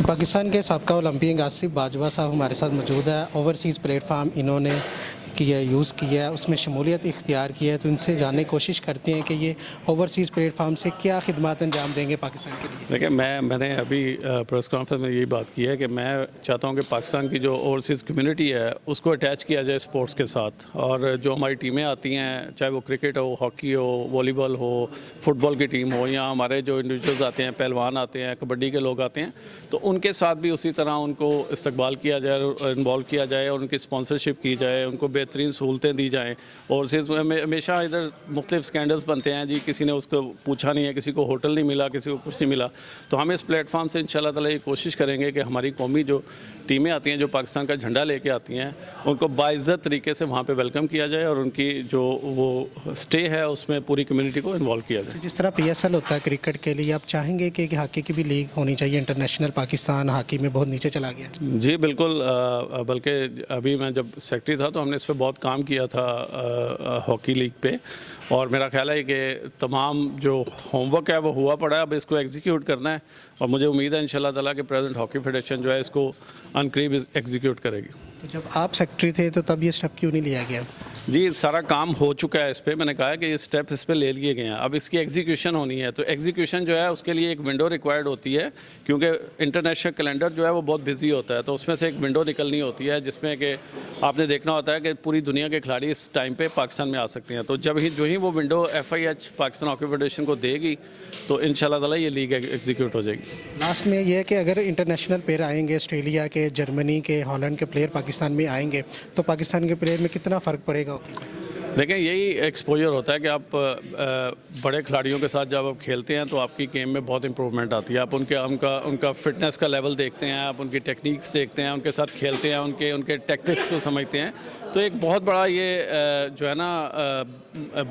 पाकिस्तान के साबका ओलंपियन आसिफ बाजवा साहब हमारे साथ मौजूद है। ओवरसीज़ प्लेटफार्म इन्होंने यूज़ किया है, उसमें शमूलियत इख्तियार की है, तो इनसे जानने की कोशिश करते हैं कि ये ओवरसीज़ प्लेटफार्म से क्या खिदमत अंजाम देंगे पाकिस्तान के लिए। देखिए मैंने अभी प्रेस कॉन्फ्रेंस में यही बात की है कि मैं चाहता हूं कि पाकिस्तान की जो ओवरसीज़ कम्युनिटी है उसको अटैच किया जाए स्पोर्ट्स के साथ, और जो हमारी टीमें आती हैं, चाहे वो क्रिकेट हो, हॉकी हो, वॉलीबॉल हो, फुटबॉल की टीम हो, या हमारे जो इंडिविजुअल्स आते हैं, पहलवान आते हैं, कबड्डी के लोग आते हैं, तो उनके साथ भी उसी तरह उनको इस्तकबाल किया जाए, इन्वॉल्व किया जाए और उनकी स्पॉन्सरशिप की जाए, उनको बेहतरीन सहूलतें दी जाएँ। ओवरसीज़ में हमेशा इधर मुख्तलिफ स्कैंडल्स बनते हैं जी, किसी ने उसको पूछा नहीं है, किसी को होटल नहीं मिला, किसी को कुछ नहीं मिला। तो हम इस प्लेटफॉर्म से इंशाल्लाह ताला ये कोशिश करेंगे कि हमारी कौमी जो टीमें आती हैं, जो पाकिस्तान का झंडा लेके आती हैं, उनको बाइज़्ज़त तरीके से वहाँ पे वेलकम किया जाए और उनकी जो वो स्टे है उसमें पूरी कम्युनिटी को इन्वॉल्व किया जाए। जिस तरह PSL होता है क्रिकेट के लिए, आप चाहेंगे कि हॉकी की भी लीग होनी चाहिए? इंटरनेशनल पाकिस्तान हॉकी में बहुत नीचे चला गया। जी बिल्कुल, बल्कि अभी मैं जब सेक्रेटरी था तो हमने इस पर बहुत काम किया था हॉकी लीग पे, और मेरा ख्याल है कि तमाम जो होमवर्क है वो हुआ पड़ा है, अब इसको एग्जीक्यूट करना है, और मुझे उम्मीद है इंशाल्लाह ताला कि प्रेजेंट हॉकी फेडरेशन जो है इसको अनकरीब एग्जीक्यूट करेगी। तो जब आप सेक्रेटरी थे तो तब ये स्टेप क्यों नहीं लिया गया? जी सारा काम हो चुका है इस पर, मैंने कहा कि ये स्टेप इस पर ले लिए गए हैं, अब इसकी एग्जीक्यूशन होनी है। तो एग्जीक्यूशन जो है उसके लिए एक विंडो रिक्वायर्ड होती है, क्योंकि इंटरनेशनल कैलेंडर जो है वो बहुत बिजी होता है, तो उसमें से एक विंडो निकलनी होती है जिसमें कि आपने देखना होता है कि पूरी दुनिया के खिलाड़ी इस टाइम पे पाकिस्तान में आ सकते हैं। तो जो ही वो window FIH Pakistan hockey federation को देगी तो इंशाल्लाह ताला ये लीग एग्जीक्यूट हो जाएगी। लास्ट में ये है कि अगर इंटरनेशनल प्लेयर आएंगे, ऑस्ट्रेलिया के, जर्मनी के, हॉलैंड के प्लेयर पाकिस्तान में आएंगे, तो पाकिस्तान के प्लेयर में कितना फ़र्क पड़ेगा? देखिए यही एक्सपोजर होता है कि आप बड़े खिलाड़ियों के साथ जब आप खेलते हैं तो आपकी गेम में बहुत इंप्रूवमेंट आती है। आप उनका फिटनेस का लेवल देखते हैं, आप उनकी टेक्निक्स देखते हैं, उनके साथ खेलते हैं, उनके टैक्टिक्स को समझते हैं, तो एक बहुत बड़ा ये जो है ना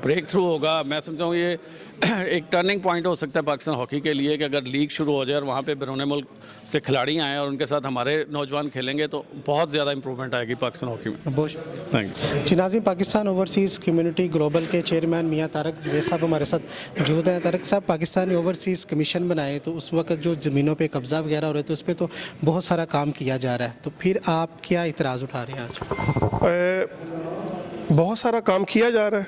ब्रेक थ्रू होगा। मैं समझता हूँ ये एक टर्निंग पॉइंट हो सकता है पाकिस्तान हॉकी के लिए कि अगर लीग शुरू हो जाए और वहाँ पे बैरून मुल्क से खिलाड़ी आएँ और उनके साथ हमारे नौजवान खेलेंगे तो बहुत ज़्यादा इंप्रूवमेंट आएगी पाकिस्तान हॉकी में। बहुत थैंक यू जी। नाज़रीन, पाकिस्तान ओवरसीज़ कम्युनिटी ग्लोबल के चेयरमैन मियाँ तारक जवेद साहब हमारे साथ मौजूद हैं। तारक साहब, पाकिस्तान ओवरसीज़ कमीशन बनाए तो उस वक्त जो ज़मीनों पे कब्ज़ा वगैरह हो रहे थे उस पर तो बहुत सारा काम किया जा रहा है, तो फिर आप क्या इतराज़ उठा रहे हैं आज? बहुत सारा काम किया जा रहा है।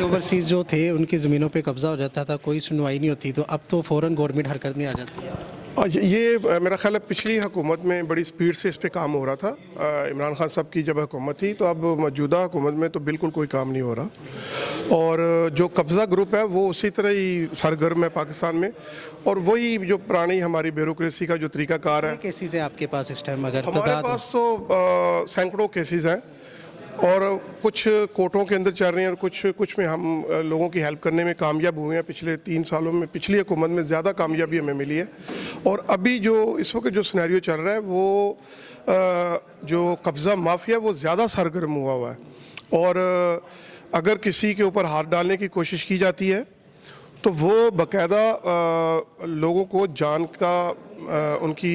ओवरसीज़ जो थे उनकी ज़मीनों पे कब्ज़ा हो जाता था, कोई सुनवाई नहीं होती, तो अब तो फ़ौरन गवर्नमेंट हरकत में आ जाती है। ये मेरा ख्याल है पिछली हुकूमत में बड़ी स्पीड से इस पे काम हो रहा था। इमरान खान साहब की जब हुकूमत थी, तो अब मौजूदा हुकूमत में तो बिल्कुल कोई काम नहीं हो रहा, और जो कब्ज़ा ग्रुप है वो उसी तरह ही सरगर्म है पाकिस्तान में, और वही जो पुरानी हमारी ब्यूरोक्रेसी का जो तरीकाकार है। केसेस हैं आपके पास इस टाइम? अगर हमारे पास तो सैकड़ों केसेस हैं, और कुछ कोर्टों के अंदर चल रहे हैं, और कुछ में हम लोगों की हेल्प करने में कामयाब हुए हैं। पिछले 3 सालों में पिछली हुकूमत में ज़्यादा कामयाबी हमें मिली है, और अभी जो इस वक्त जो सिनेरियो चल रहा है वो जो कब्ज़ा माफिया वो ज़्यादा सरगर्म हुआ है, और अगर किसी के ऊपर हाथ डालने की कोशिश की जाती है तो वो बाकायदा लोगों को उनकी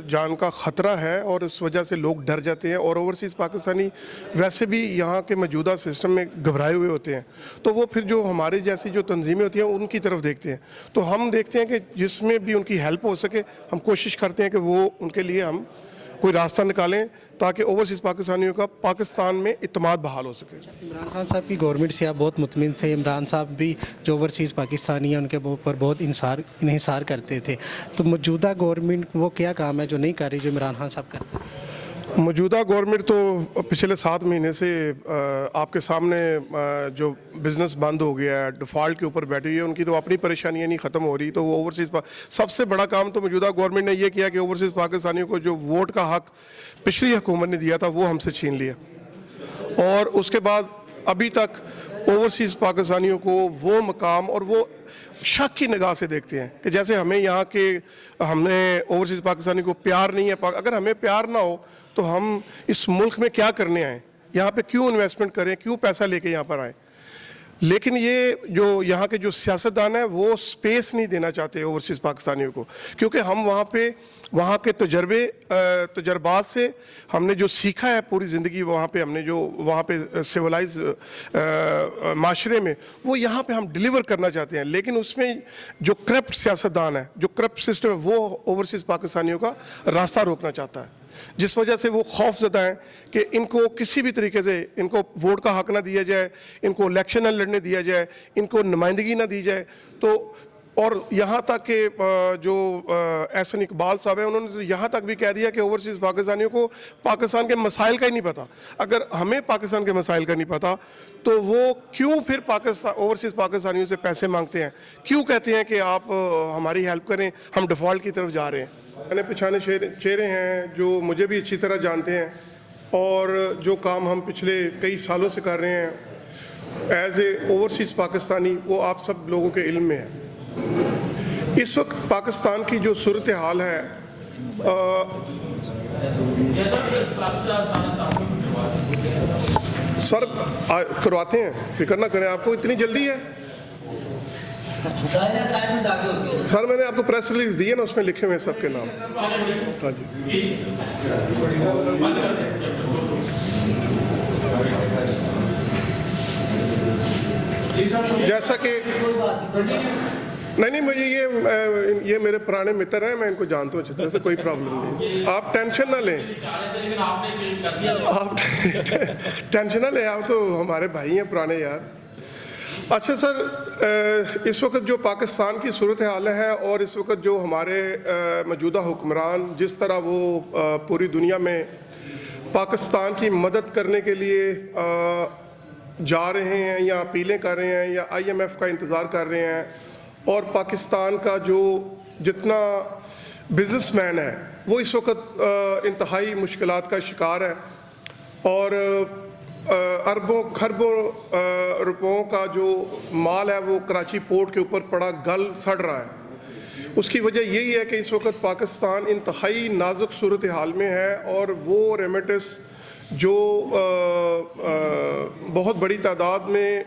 जान का ख़तरा है, और उस वजह से लोग डर जाते हैं, और ओवरसीज़ पाकिस्तानी वैसे भी यहाँ के मौजूदा सिस्टम में घबराए हुए होते हैं, तो वो फिर जो हमारे जैसी जो तंजीमें होती हैं उनकी तरफ देखते हैं। तो हम देखते हैं कि जिसमें भी उनकी हेल्प हो सके हम कोशिश करते हैं कि वो उनके लिए हम कोई रास्ता निकालें ताकि ओवरसीज़ पाकिस्तानियों का पाकिस्तान में इत्मीनान बहाल हो सके। इमरान खान साहब की गवर्नमेंट से आप बहुत मुतमिन थे। इमरान साहब भी जो ओवरसीज़ पाकिस्तानी हैं उनके ऊपर बहुत इन्हिसार करते थे, तो मौजूदा गवर्नमेंट वो क्या काम है जो नहीं कर रही जो इमरान खान साहब करते थे? मौजूदा गवर्नमेंट तो पिछले 7 महीने से आपके सामने जो बिज़नेस बंद हो गया है, डिफ़ॉल्ट के ऊपर बैठी हुई है, उनकी तो अपनी परेशानियां नहीं ख़त्म हो रही, तो वो ओवरसीज़ सबसे बड़ा काम तो मौजूदा गवर्नमेंट ने ये किया कि ओवरसीज़ पाकिस्तानियों को जो वोट का हक़ पिछली हुकूमत ने दिया था वो हमसे छीन लिया, और उसके बाद अभी तक ओवरसीज़ पाकिस्तानियों को वो मकाम और वो शक की निगाह से देखते हैं कि जैसे हमने ओवरसीज़ पाकिस्तानी को प्यार नहीं है। अगर हमें प्यार ना हो तो हम इस मुल्क में क्या करने आए, यहाँ पे क्यों इन्वेस्टमेंट करें, क्यों पैसा लेके यहाँ पर आए। लेकिन ये जो यहाँ के जो सियासतदान है वो स्पेस नहीं देना चाहते ओवरसीज़ पाकिस्तानियों को, क्योंकि हम वहाँ के तजर्बात से हमने जो सीखा है पूरी ज़िंदगी, वहाँ पे हमने जो वहाँ पे सिविलाइज माशरे में, वो यहाँ पे हम डिलीवर करना चाहते हैं। लेकिन उसमें जो करप्ट सियासतदान है, जो करप्ट सिस्टम है, वो ओवरसीज़ पाकिस्तानियों का रास्ता रोकना चाहता है, जिस वजह से वो खौफजदा हैं कि इनको किसी भी तरीके से इनको वोट का हक ना दिया जाए, इनको इलेक्शन न लड़ने दिया जाए, इनको नुमाइंदगी ना दी जाए। तो और यहाँ तक कि जो एहसन इकबाल साहब है, उन्होंने तो यहाँ तक भी कह दिया कि ओवरसीज़ पाकिस्तानियों को पाकिस्तान के मसाइल का ही नहीं पता। अगर हमें पाकिस्तान के मसाइल का नहीं पता तो वो क्यों फिर ओवरसीज़ पाकिस्तानियों से पैसे मांगते हैं, क्यों कहते हैं कि आप हमारी हेल्प करें, हम डिफ़ॉल्ट की तरफ जा रहे हैं। मैंने पहचाने चेहरे हैं जो मुझे भी अच्छी तरह जानते हैं, और जो काम हम पिछले कई सालों से कर रहे हैं एज ए ओवरसीज़ पाकिस्तानी, वो आप सब लोगों के इल्म में है। इस वक्त पाकिस्तान की जो सूरत हाल है, सर करवाते हैं, फिक्र ना करें, आपको इतनी जल्दी है? सर मैंने आपको प्रेस रिलीज दी है ना, उसमें लिखे हुए हैं सबके नाम। हाँ जी, जैसा कि नहीं मुझे ये मेरे पुराने मित्र हैं, मैं इनको जानता हूँ अच्छी तरह से, कोई प्रॉब्लम नहीं, आप टेंशन ना लें, आप टेंशन ना लें, आप तो हमारे भाई हैं पुराने यार। अच्छा सर, इस वक्त जो पाकिस्तान की सूरत हाल है और इस वक्त जो हमारे मौजूदा हुक्मरान जिस तरह वो पूरी दुनिया में पाकिस्तान की मदद करने के लिए जा रहे हैं या अपीलें कर रहे हैं या IMF का इंतज़ार कर रहे हैं, और पाकिस्तान का जो जितना बिजनेसमैन है वो इस वक्त इंतहाई मुश्किलात का शिकार है, और अरबों खरबों रुपयों का जो माल है वो कराची पोर्ट के ऊपर पड़ा गल सड़ रहा है। उसकी वजह यही है कि इस वक्त पाकिस्तान इंतहाई नाजुक सूरत हाल में है, और वो रेमिटेंस जो बहुत बड़ी तादाद में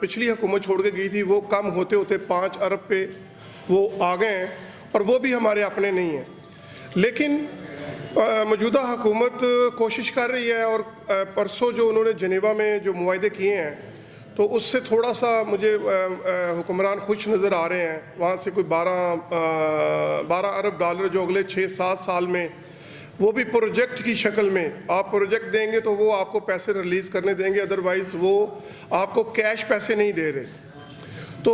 पिछली हुकूमत छोड़ के गई थी, वो कम होते होते 5 अरब पे वो आ गए हैं, और वो भी हमारे अपने नहीं हैं। लेकिन मौजूदा हुकूमत कोशिश कर रही है, और परसों जो उन्होंने जनेवा में जो मुआहदे किए हैं, तो उससे थोड़ा सा मुझे हुक्मरान खुश नज़र आ रहे हैं। वहाँ से कोई 12 अरब डॉलर जो अगले 6-7 साल में, वो भी प्रोजेक्ट की शक्ल में, आप प्रोजेक्ट देंगे तो वो आपको पैसे रिलीज़ करने देंगे, अदरवाइज़ वो आपको कैश पैसे नहीं दे रहे। तो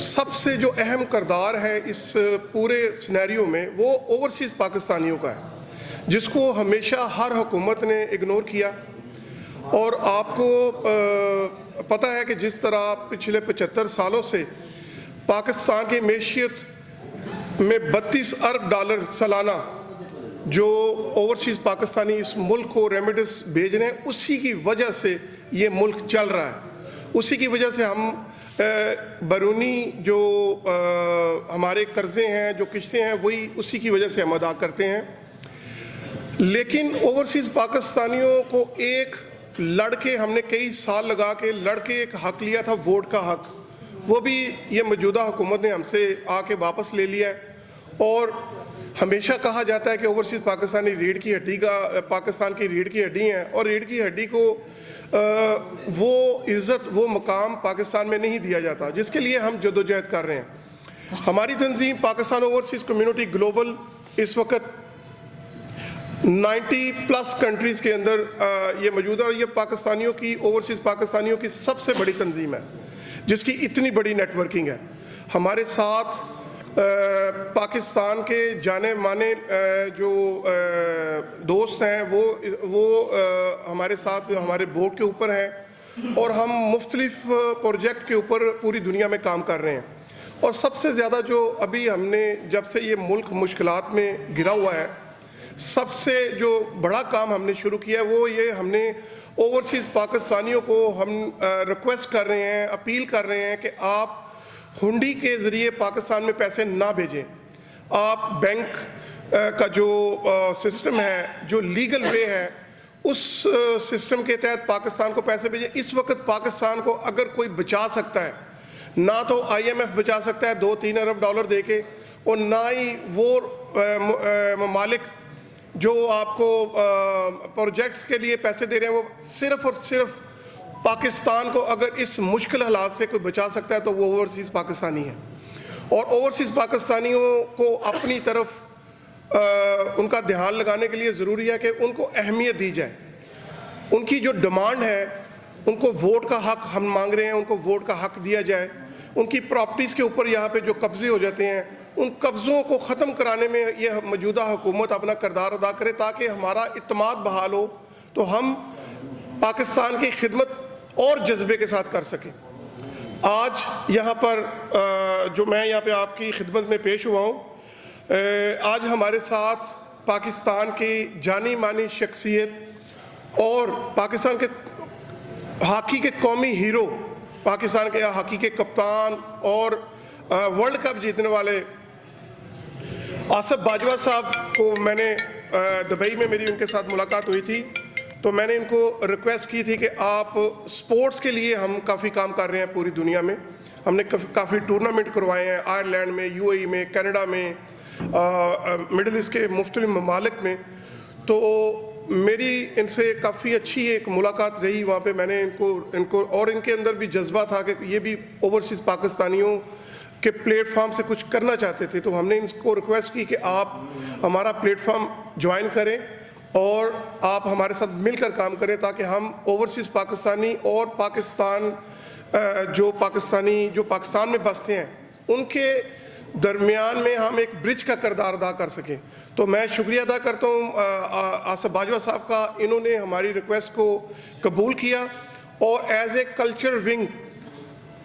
सबसे जो अहम किरदार है इस पूरे सिनेरियो में वो ओवरसीज़ पाकिस्तानियों का है, जिसको हमेशा हर हुकूमत ने इग्नोर किया। और आपको पता है कि जिस तरह पिछले 75 सालों से पाकिस्तान की मैशियत में 32 अरब डॉलर सालाना जो ओवरसीज़ पाकिस्तानी इस मुल्क को रेमिटेंस भेज रहे हैं, उसी की वजह से ये मुल्क चल रहा है। उसी की वजह से हम बैरूनी जो हमारे कर्ज़े हैं, जो किश्तें हैं, वही उसी की वजह से हम अदा करते हैं। लेकिन ओवरसीज़ पाकिस्तानियों को एक लड़के हमने कई साल लगा के लड़के एक हक लिया था, वोट का हक, वो भी ये मौजूदा हुकूमत ने हमसे आके वापस ले लिया है। और हमेशा कहा जाता है कि ओवरसीज़ पाकिस्तानी रीढ़ की हड्डी का, पाकिस्तान की रीढ़ की हड्डी हैं, और रीढ़ की हड्डी को वो इज़्ज़त, वो मकाम पाकिस्तान में नहीं दिया जाता, जिसके लिए हम जदोजहद कर रहे हैं। हमारी तंजीम पाकिस्तान ओवरसीज़ कम्युनिटी ग्लोबल इस वक्त 90+ कंट्रीज़ के अंदर ये मौजूद है, और ये पाकिस्तानियों की, ओवरसीज़ पाकिस्तानियों की सबसे बड़ी तंजीम है, जिसकी इतनी बड़ी नेटवर्किंग है। हमारे साथ पाकिस्तान के जाने माने जो दोस्त हैं वो हमारे साथ हमारे बोर्ड के ऊपर हैं, और हम मुख्तलिफ प्रोजेक्ट के ऊपर पूरी दुनिया में काम कर रहे हैं। और सबसे ज़्यादा जो अभी हमने, जब से ये मुल्क मुश्किलात में गिरा हुआ है, सबसे जो बड़ा काम हमने शुरू किया है वो ये, हमने ओवरसीज़ पाकिस्तानियों को हम रिक्वेस्ट कर रहे हैं, अपील कर रहे हैं कि आप हुंडी के ज़रिए पाकिस्तान में पैसे ना भेजें। आप बैंक का जो सिस्टम है, जो लीगल वे है, उस सिस्टम के तहत पाकिस्तान को पैसे भेजे। इस वक्त पाकिस्तान को अगर कोई बचा सकता है, ना तो IMF बचा सकता है 2-3 अरब डॉलर देके, और ना ही वो ममालिक जो आपको प्रोजेक्ट्स के लिए पैसे दे रहे हैं, वो सिर्फ और सिर्फ पाकिस्तान को अगर इस मुश्किल हालात से कोई बचा सकता है तो वो ओवरसीज़ पाकिस्तानी है। और ओवरसीज़ पाकिस्तानियों को अपनी तरफ उनका ध्यान लगाने के लिए ज़रूरी है कि उनको अहमियत दी जाए। उनकी जो डिमांड है, उनको वोट का हक हम मांग रहे हैं, उनको वोट का हक दिया जाए। उनकी प्रॉपर्टीज़ के ऊपर यहाँ पे जो कब्जे हो जाते हैं, उन कब्ज़ों को ख़त्म कराने में ये मौजूदा हुकूमत अपना किरदार अदा करे, ताकि हमारा इत्मीनान बहाल हो, तो हम पाकिस्तान की खिदमत और जज्बे के साथ कर सकें। आज यहाँ पर जो मैं यहाँ पे आपकी खिदमत में पेश हुआ हूँ, आज हमारे साथ पाकिस्तान की जानी मानी शख्सियत और पाकिस्तान के हॉकी के कौमी हीरो, पाकिस्तान के हॉकी के कप्तान और वर्ल्ड कप जीतने वाले आसिफ बाजवा साहब को मैंने दुबई में मेरी उनके साथ मुलाकात हुई थी, तो मैंने इनको रिक्वेस्ट की थी कि आप स्पोर्ट्स के लिए, हम काफ़ी काम कर रहे हैं पूरी दुनिया में, हमने काफ़ी टूर्नामेंट करवाए हैं आयरलैंड में, UAE में, कनाडा में, मिडिल ईस्ट के मुख्तलिफ ममालिक में। तो मेरी इनसे काफ़ी अच्छी एक मुलाकात रही वहाँ पे। मैंने इनको और इनके अंदर भी जज्बा था कि ये भी ओवरसीज़ पाकिस्तानियों के प्लेटफॉर्म से कुछ करना चाहते थे। तो हमने इनको रिक्वेस्ट की कि आप हमारा प्लेटफॉर्म ज्वाइन करें और आप हमारे साथ मिलकर काम करें, ताकि हम ओवरसीज़ पाकिस्तानी और जो पाकिस्तान में बसते हैं उनके दरमियान में हम एक ब्रिज का किरदार अदा कर सकें। तो मैं शुक्रिया अदा करता हूँ आसिफ बाजवा साहब का, इन्होंने हमारी रिक्वेस्ट को कबूल किया और as a culture wing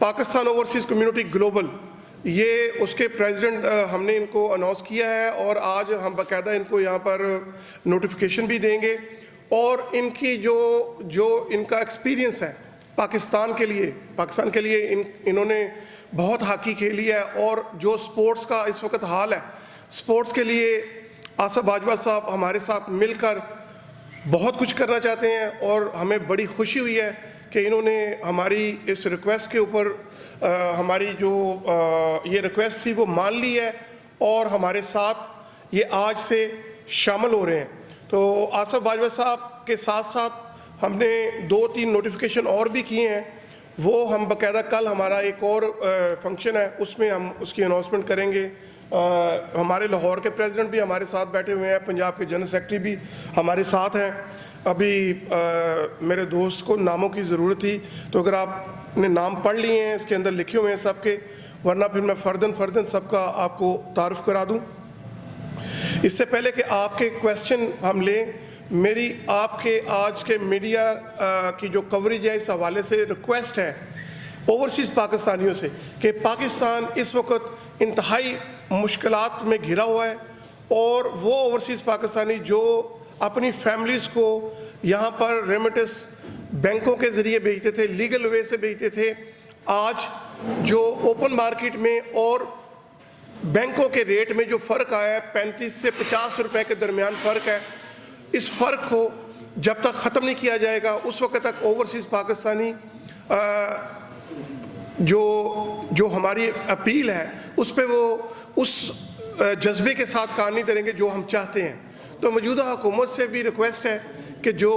Pakistan overseas community global, ये उसके प्रेसिडेंट हमने इनको अनाउंस किया है और आज हम बाकायदा इनको यहाँ पर नोटिफिकेशन भी देंगे। और इनकी जो इनका एक्सपीरियंस है पाकिस्तान के लिए इन्होंने बहुत हॉकी खेली है, और जो स्पोर्ट्स का इस वक्त हाल है, स्पोर्ट्स के लिए आसिफ बाजवा साहब हमारे साथ मिलकर बहुत कुछ करना चाहते हैं। और हमें बड़ी खुशी हुई है कि इन्होंने हमारी इस रिक्वेस्ट के ऊपर हमारी जो ये रिक्वेस्ट थी वो मान ली है और हमारे साथ ये आज से शामिल हो रहे हैं। तो आसिफ बाजवा साहब के साथ साथ हमने 2-3 नोटिफिकेशन और भी किए हैं, वो हम बाकायदा कल हमारा एक और फंक्शन है, उसमें हम उसकी अनाउंसमेंट करेंगे। हमारे लाहौर के प्रेसिडेंट भी हमारे साथ बैठे हुए हैं, पंजाब के जनरल सेक्रेटरी भी हमारे साथ हैं। अभी मेरे दोस्त को नामों की ज़रूरत थी, तो अगर आपने नाम पढ़ लिए हैं, इसके अंदर लिखे हुए हैं सबके, वरना फिर मैं फ़र्दन सबका आपको तारुफ करा दूँ। इससे पहले कि आपके क्वेश्चन हम लें, मेरी आपके आज के मीडिया की जो कवरेज है, इस हवाले से रिक्वेस्ट है ओवरसीज़ पाकिस्तानियों से कि पाकिस्तान इस वक्त इंतहाई मुश्किलात में घिरा हुआ है, और वो ओवरसीज़ पाकिस्तानी जो अपनी फैमिलीज़ को यहाँ पर रेमिटेंस बैंकों के ज़रिए भेजते थे, लीगल वे से भेजते थे, आज जो ओपन मार्केट में और बैंकों के रेट में जो फ़र्क आया है, 35 से 50 रुपए के दरमियान फ़र्क है, इस फ़र्क को जब तक ख़त्म नहीं किया जाएगा उस वक्त तक ओवरसीज़ पाकिस्तानी जो हमारी अपील है उस पर वो उस जज्बे के साथ काम नहीं करेंगे जो हम चाहते हैं। तो मौजूदा हुकूमत से भी रिक्वेस्ट है कि जो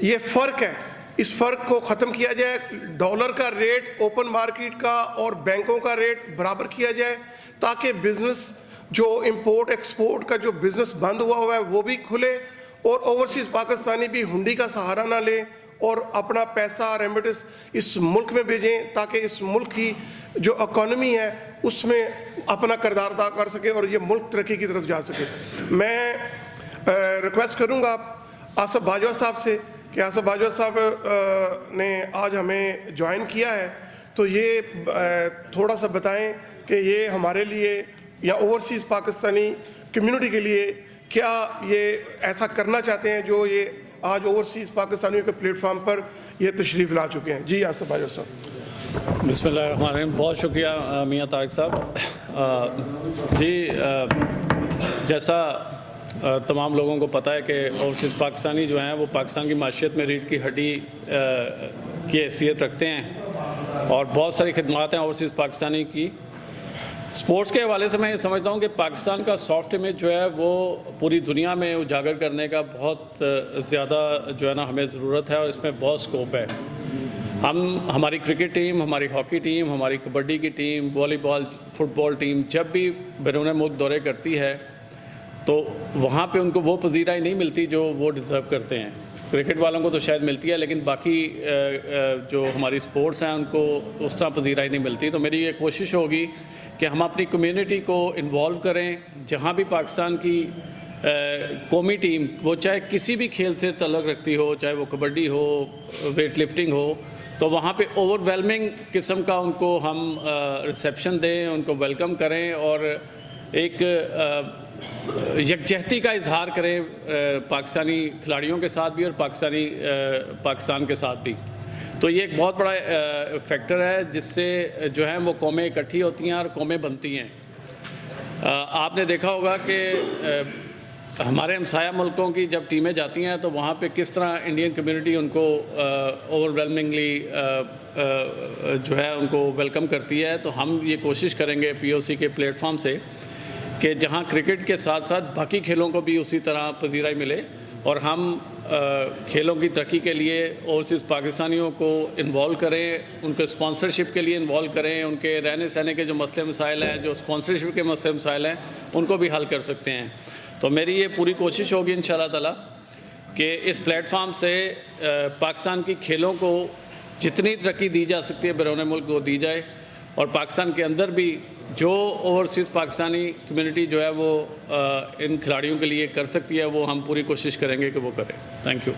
ये फ़र्क है, इस फ़र्क को ख़त्म किया जाए, डॉलर का रेट ओपन मार्केट का और बैंकों का रेट बराबर किया जाए, ताकि बिज़नेस जो इंपोर्ट एक्सपोर्ट का जो बिज़नेस बंद हुआ है वो भी खुले, और ओवरसीज़ पाकिस्तानी भी हुंडी का सहारा ना लें और अपना पैसा रेमिटेंस इस मुल्क में भेजें, ताकि इस मुल्क की जो इकॉनमी है उसमें अपना किरदार अदा कर सके और ये मुल्क तरक्की की तरफ जा सके। मैं रिक्वेस्ट करूँगा आसिफ बाजवा साहब से कि आसिफ बाजवा साहब ने आज हमें ज्वाइन किया है, तो ये थोड़ा सा बताएं कि ये हमारे लिए या ओवरसीज़ पाकिस्तानी कम्युनिटी के लिए क्या ये ऐसा करना चाहते हैं जो ये आज ओवरसीज़ पाकिस्तानियों के प्लेटफॉर्म पर ये तशरीफ़ ला चुके हैं। जी आसिफ बाजवा साहब। बिस्मिल्लाहिर्रहमानिर्रहीम, बहुत शुक्रिया मियाँ तारिक साहब। जी जैसा तमाम लोगों को पता है कि ओवरसीज़ पाकिस्तानी जो हैं वो पाकिस्तान की माशियत में रीढ़ की हड्डी की हैसियत रखते हैं और बहुत सारी खदमात हैं ओवरसीज़ पाकिस्तानी की। स्पोर्ट्स के हवाले से मैं ये समझता हूँ कि पाकिस्तान का सॉफ्ट इमेज जो है वो पूरी दुनिया में उजागर करने का बहुत ज़्यादा जो है ना हमें ज़रूरत है और इसमें बहुत स्कोप है। हमारी क्रिकेट टीम, हमारी हॉकी टीम, हमारी कबड्डी की टीम, वॉलीबॉल, फुटबॉल टीम जब भी बैरून मुल्क दौरे करती है तो वहाँ पे उनको वो पजीराई नहीं मिलती जो वो डिज़र्व करते हैं। क्रिकेट वालों को तो शायद मिलती है लेकिन बाकी जो हमारी स्पोर्ट्स हैं उनको उस तरह पजीराई नहीं मिलती। तो मेरी ये कोशिश होगी कि हम अपनी कम्युनिटी को इन्वॉल्व करें। जहाँ भी पाकिस्तान की कौमी टीम वो चाहे किसी भी खेल से तल्लुक़ रखती हो, चाहे वो कबड्डी हो, वेट लिफ्टिंग हो, तो वहाँ पे ओवरवेलमिंग किस्म का उनको हम रिसेप्शन दें, उनको वेलकम करें और एक यकजहती का इजहार करें पाकिस्तानी खिलाड़ियों के साथ भी और पाकिस्तान के साथ भी। तो ये एक बहुत बड़ा फैक्टर है जिससे जो है वो कौमें इकट्ठी होती हैं और कौमें बनती हैं। आपने देखा होगा कि हमारे हमसाया मुल्कों की जब टीमें जाती हैं तो वहाँ पे किस तरह इंडियन कम्युनिटी उनको ओवरवेलमिंगली जो है उनको वेलकम करती है। तो हम ये कोशिश करेंगे पीओसी के प्लेटफॉर्म से कि जहाँ क्रिकेट के साथ साथ बाकी खेलों को भी उसी तरह पजीराई मिले और हम खेलों की तरक्की के लिए ओवरसीज़ पाकिस्तानियों को इन्वॉल्व करें, उनको स्पॉन्सरशिप के लिए इन्वॉल्व करें, उनके रहने सहने के जो मसले मसाइल हैं, जो स्पॉन्सरशिप के मसले मसाइल हैं, उनको भी हल कर सकते हैं। तो मेरी ये पूरी कोशिश होगी इंशाल्लाह ताला कि इस प्लेटफॉर्म से पाकिस्तान की खेलों को जितनी तरक्की दी जा सकती है बैरून मुल्क को दी जाए और पाकिस्तान के अंदर भी जो ओवरसीज़ पाकिस्तानी कम्युनिटी जो है वो इन खिलाड़ियों के लिए कर सकती है वो हम पूरी कोशिश करेंगे कि वो करें। Thank you.